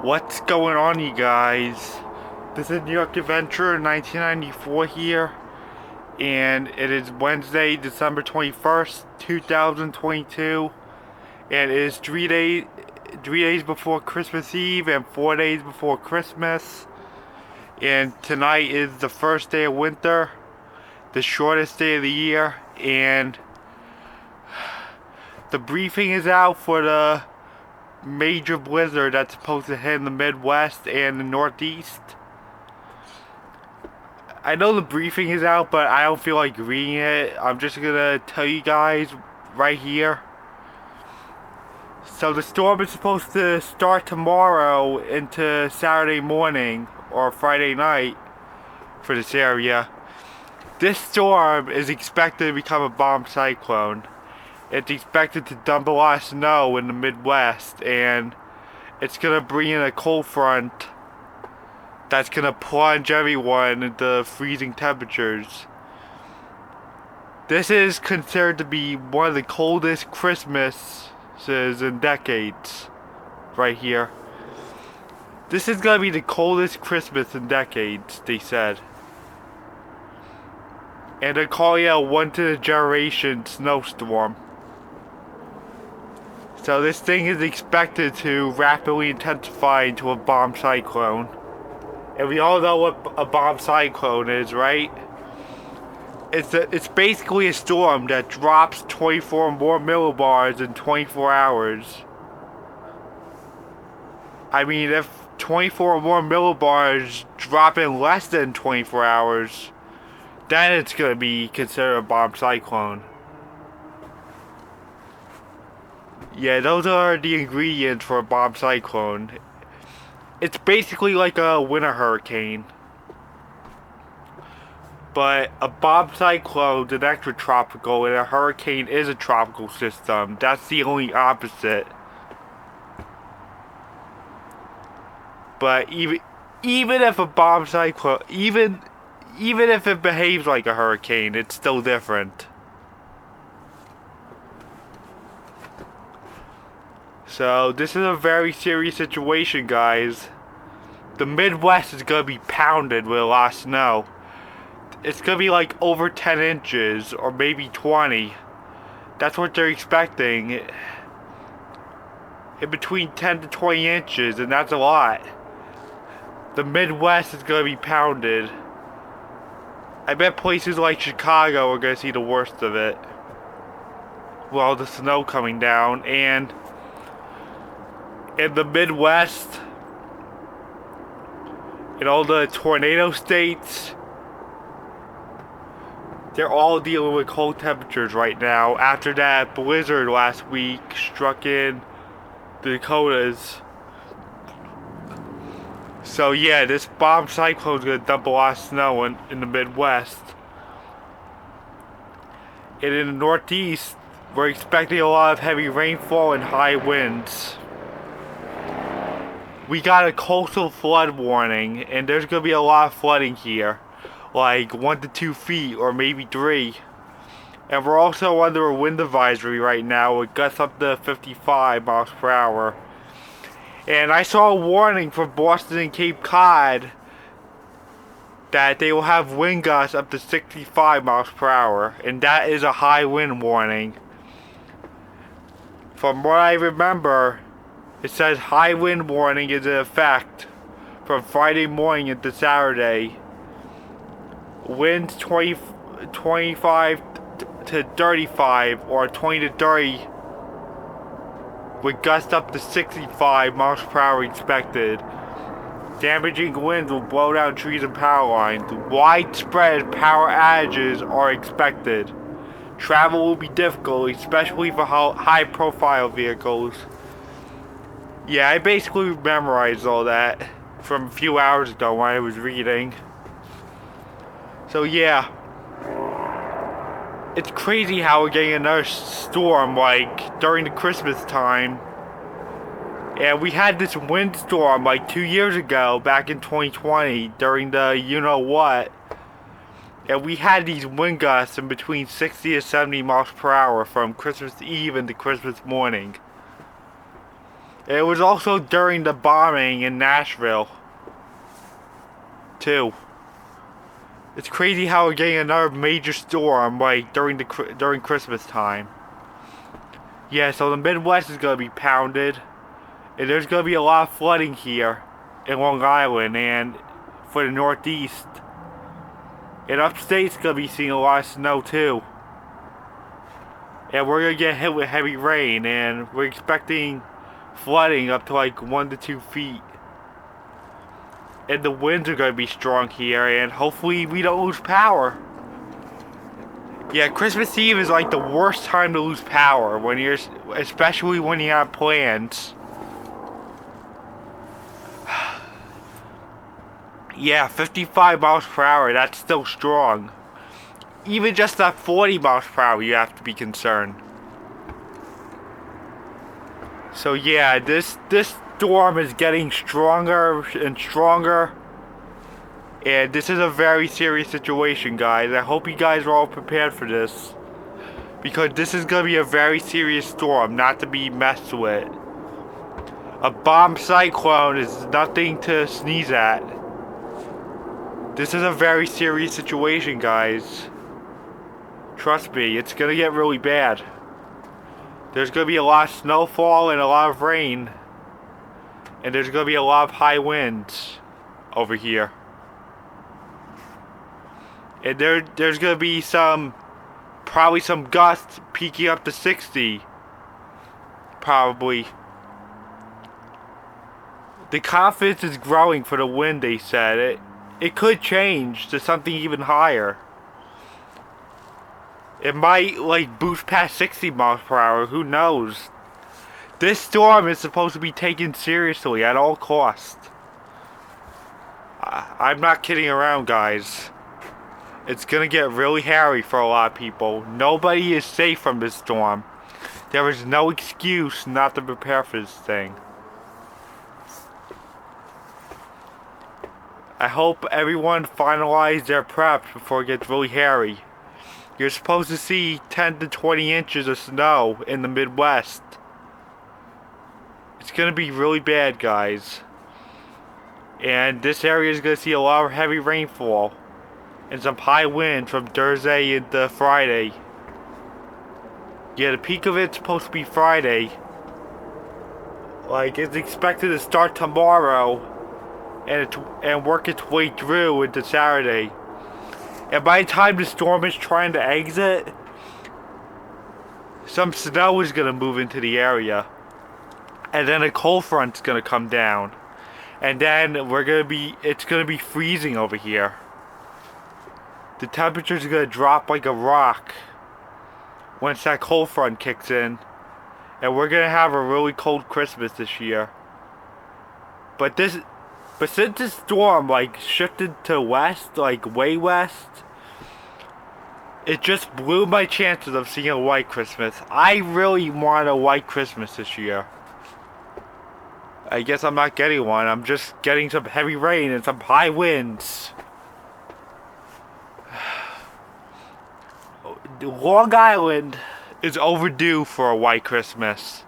What's going on, you guys? This is New York Adventure 1994 here, and it is Wednesday, December 21st, 2022, and it is 3 days before Christmas Eve and 4 days before Christmas, and tonight is the first day of winter, the shortest day of the year, and the briefing is out for the major blizzard that's supposed to hit in the Midwest and the Northeast. I know the briefing is out, but I don't feel like reading it. I'm just gonna tell you guys right here. So the storm is supposed to start tomorrow into Saturday morning or Friday night for this area. This storm is expected to become a bomb cyclone. It's expected to dump a lot of snow in the Midwest, and it's gonna bring in a cold front that's gonna plunge everyone into freezing temperatures. This is considered to be one of the coldest Christmases in decades, right here. This is gonna be the coldest Christmas in decades, they said. And they're calling it a once-in-a-generation snowstorm. So this thing is expected to rapidly intensify into a bomb cyclone. And we all know what a bomb cyclone is, right? It's basically a storm that drops 24 more millibars in 24 hours. I mean, if 24 more millibars drop in less than 24 hours, then it's going to be considered a bomb cyclone. Yeah, those are the ingredients for a bomb cyclone. It's basically like a winter hurricane. But a bomb cyclone is an extratropical, and a hurricane is a tropical system. That's the only opposite. But even if a bomb cyclone, even if it behaves like a hurricane, it's still different. So this is a very serious situation, guys. The Midwest is gonna be pounded with a lot of snow. It's gonna be like over 10 inches or maybe 20. That's what they're expecting. In between 10 to 20 inches, and that's a lot. The Midwest is gonna be pounded. I bet places like Chicago are gonna see the worst of it. With all the snow coming down, and in the Midwest, in all the tornado states, they're all dealing with cold temperatures right now after that blizzard last week struck in the Dakotas. So yeah, this bomb cyclone is going to dump a lot of snow in the Midwest. And in the Northeast, we're expecting a lot of heavy rainfall and high winds. We got a coastal flood warning, and there's going to be a lot of flooding here. Like 1 to 2 feet, or maybe 3. And we're also under a wind advisory right now with gusts up to 55 miles per hour. And I saw a warning for Boston and Cape Cod that they will have wind gusts up to 65 miles per hour. And that is a high wind warning. From what I remember, it says high wind warning is in effect from Friday morning into Saturday. Winds 25 to 35 or 20 to 30 with gusts up to 65 miles per hour expected. Damaging winds will blow down trees and power lines. Widespread power outages are expected. Travel will be difficult, especially for high profile vehicles. Yeah, I basically memorized all that from a few hours ago when I was reading. So yeah, it's crazy how we're getting another storm like during the Christmas time. And we had this windstorm like 2 years ago, back in 2020, during the you-know-what. And we had these wind gusts in between 60 to 70 miles per hour from Christmas Eve into Christmas morning. It was also during the bombing in Nashville, too. It's crazy how we're getting another major storm like during Christmas time. Yeah, so the Midwest is gonna be pounded, and there's gonna be a lot of flooding here in Long Island and for the Northeast. And upstate's gonna be seeing a lot of snow too. And we're gonna get hit with heavy rain, and we're expecting flooding up to like 1 to 2 feet. And the winds are gonna be strong here, and hopefully we don't lose power. Yeah, Christmas Eve is like the worst time to lose power when especially when you have plans. Yeah, 55 miles per hour, that's still strong. Even just at 40 miles per hour, you have to be concerned. So yeah, this storm is getting stronger and stronger. And this is a very serious situation, guys. I hope you guys are all prepared for this. Because this is going to be a very serious storm, not to be messed with. A bomb cyclone is nothing to sneeze at. This is a very serious situation, guys. Trust me, it's going to get really bad. There's going to be a lot of snowfall and a lot of rain. And there's going to be a lot of high winds over here. And there's going to be probably some gusts peaking up to 60. Probably. The confidence is growing for the wind, they said. It could change to something even higher. It might like boost past 60 miles per hour, who knows? This storm is supposed to be taken seriously at all costs. I'm not kidding around, guys. It's gonna get really hairy for a lot of people. Nobody is safe from this storm. There is no excuse not to prepare for this thing. I hope everyone finalizes their preps before it gets really hairy. You're supposed to see 10 to 20 inches of snow in the Midwest. It's gonna be really bad, guys. And this area is gonna see a lot of heavy rainfall and some high wind from Thursday into Friday. Yeah, the peak of it's supposed to be Friday. Like, it's expected to start tomorrow and work its way through into Saturday. And by the time the storm is trying to exit, some snow is gonna move into the area. And then a cold front's gonna come down. And then it's gonna be freezing over here. The temperature's gonna drop like a rock once that cold front kicks in. And we're gonna have a really cold Christmas this year. But since this storm like shifted to west, like way west, it just blew my chances of seeing a white Christmas. I really want a white Christmas this year. I guess I'm not getting one. I'm just getting some heavy rain and some high winds. Long Island is overdue for a white Christmas.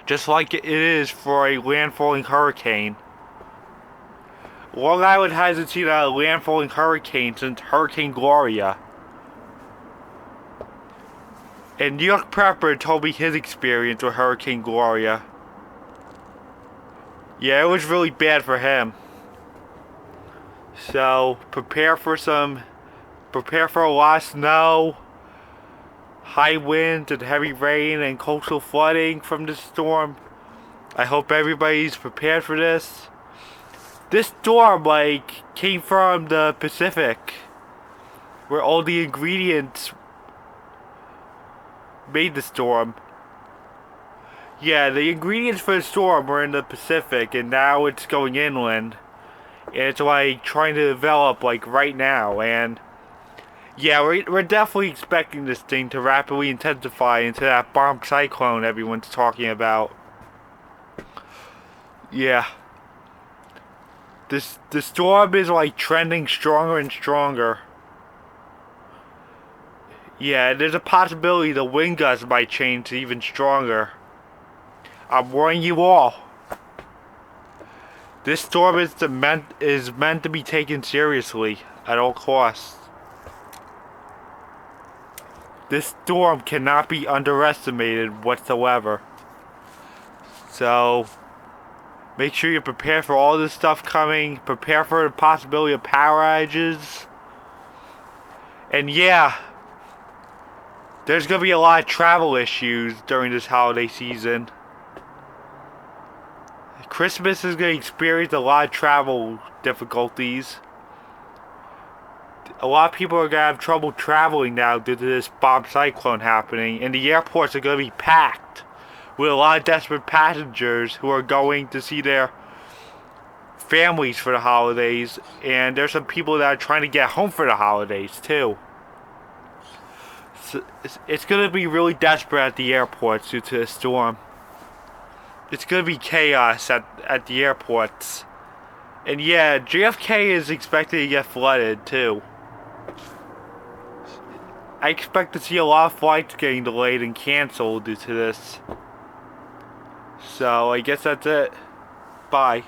Just like it is for a landfalling hurricane. Long Island hasn't seen a landfalling hurricane since Hurricane Gloria. And New York Prepper told me his experience with Hurricane Gloria. Yeah, it was really bad for him. So, prepare for a lot of snow, high winds and heavy rain and coastal flooding from this storm. I hope everybody's prepared for this. This storm, like, came from the Pacific, where all the ingredients made the storm. Yeah, the ingredients for the storm were in the Pacific, and now it's going inland. And it's like trying to develop like right now, and yeah, we're definitely expecting this thing to rapidly intensify into that bomb cyclone everyone's talking about. Yeah. The storm is like trending stronger and stronger. Yeah, there's a possibility the wind gusts might change to even stronger. I'm warning you all. This storm is meant to be taken seriously at all costs. This storm cannot be underestimated whatsoever. So, make sure you're prepared for all this stuff coming. Prepare for the possibility of power outages. And yeah, there's going to be a lot of travel issues during this holiday season. Christmas is going to experience a lot of travel difficulties. A lot of people are going to have trouble traveling now due to this bomb cyclone happening. And the airports are going to be packed with a lot of desperate passengers who are going to see their families for the holidays. And there's some people that are trying to get home for the holidays too. So it's going to be really desperate at the airports due to the storm. It's going to be chaos at the airports. And yeah, JFK is expected to get flooded too. I expect to see a lot of flights getting delayed and canceled due to this. So I guess that's it. Bye.